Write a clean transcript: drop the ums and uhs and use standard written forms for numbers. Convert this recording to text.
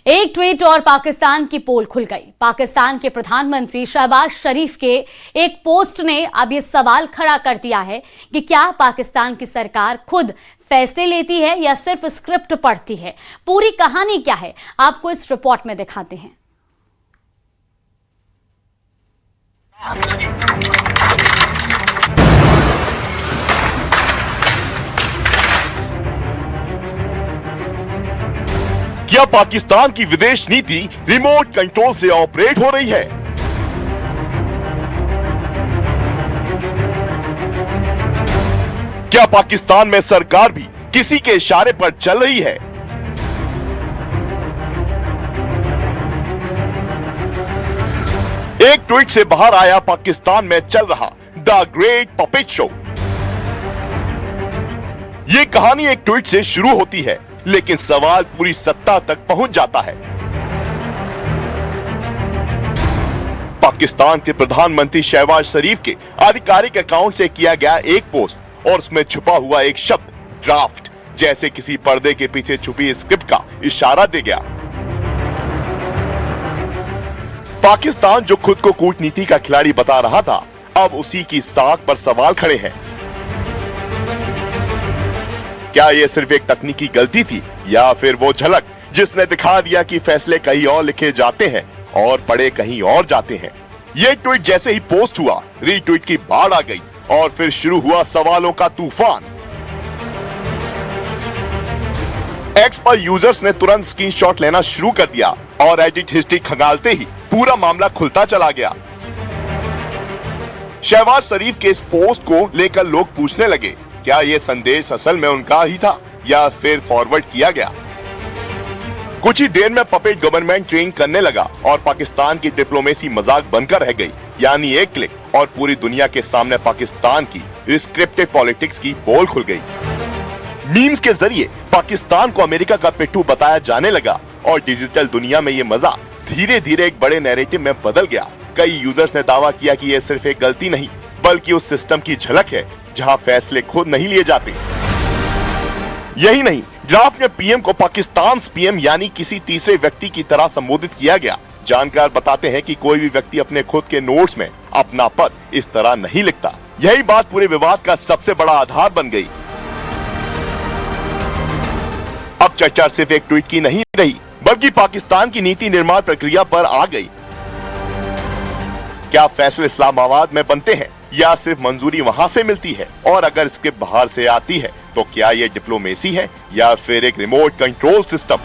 एक ट्वीट और पाकिस्तान की पोल खुल गई। पाकिस्तान के प्रधानमंत्री शहबाज शरीफ के एक पोस्ट ने अब ये सवाल खड़ा कर दिया है कि क्या पाकिस्तान की सरकार खुद फैसले लेती है या सिर्फ स्क्रिप्ट पढ़ती है। पूरी कहानी क्या है आपको इस रिपोर्ट में दिखाते हैं। क्या पाकिस्तान की विदेश नीति रिमोट कंट्रोल से ऑपरेट हो रही है? क्या पाकिस्तान में सरकार भी किसी के इशारे पर चल रही है? एक ट्वीट से बाहर आया पाकिस्तान में चल रहा द ग्रेट पपेट शो। ये कहानी एक ट्वीट से शुरू होती है, लेकिन सवाल पूरी सत्ता तक पहुंच जाता है। पाकिस्तान के प्रधानमंत्री शहबाज शरीफ के आधिकारिक अकाउंट से किया गया एक पोस्ट और उसमें छुपा हुआ एक शब्द ड्राफ्ट जैसे किसी पर्दे के पीछे छुपी स्क्रिप्ट का इशारा दे गया। पाकिस्तान जो खुद को कूटनीति का खिलाड़ी बता रहा था, अब उसी की साख पर सवाल खड़े हैं। क्या यह सिर्फ एक तकनीकी गलती थी या फिर वो झलक जिसने दिखा दिया कि फैसले कहीं और लिखे जाते हैं और पढ़े कहीं और जाते हैं। ये ट्वीट जैसे ही पोस्ट हुआ, रीट्वीट की बाढ़ आ गई और फिर शुरू हुआ सवालों का तूफान। एक्स पर यूजर्स ने तुरंत स्क्रीनशॉट लेना शुरू कर दिया और एडिट हिस्ट्री खंगालते ही पूरा मामला खुलता चला गया। शहबाज शरीफ के इस पोस्ट को लेकर लोग पूछने लगे, क्या यह संदेश असल में उनका ही था या फिर फॉरवर्ड किया गया। कुछ ही देर में पपेट गवर्नमेंट ट्रेन करने लगा और पाकिस्तान की डिप्लोमेसी मजाक बनकर रह गई। यानी एक क्लिक और पूरी दुनिया के सामने पाकिस्तान की स्क्रिप्टेड पॉलिटिक्स की पोल खुल गई। मीम्स के जरिए पाकिस्तान को अमेरिका का पिट्ठू बताया जाने लगा और डिजिटल दुनिया में ये मजाक धीरे धीरे एक बड़े नैरेटिव में बदल गया। कई यूजर्स ने दावा किया कि यह सिर्फ एक गलती नहीं बल्कि उस सिस्टम की झलक है जहां फैसले खुद नहीं लिए जाते। यही नहीं, ड्राफ्ट में पीएम को पाकिस्तान पीएम यानी किसी तीसरे व्यक्ति की तरह संबोधित किया गया। जानकार बताते हैं कि कोई भी व्यक्ति अपने खुद के नोट्स में अपना पद इस तरह नहीं लिखता। यही बात पूरे विवाद का सबसे बड़ा आधार बन गई। अब चर्चा सिर्फ एक ट्वीट की नहीं रही बल्कि पाकिस्तान की नीति निर्माण प्रक्रिया पर आ गई। क्या फैसले इस्लामाबाद में बनते हैं या सिर्फ मंजूरी वहां से मिलती है? और अगर स्क्रिप्ट बाहर से आती है तो क्या ये डिप्लोमेसी है या फिर एक रिमोट कंट्रोल सिस्टम?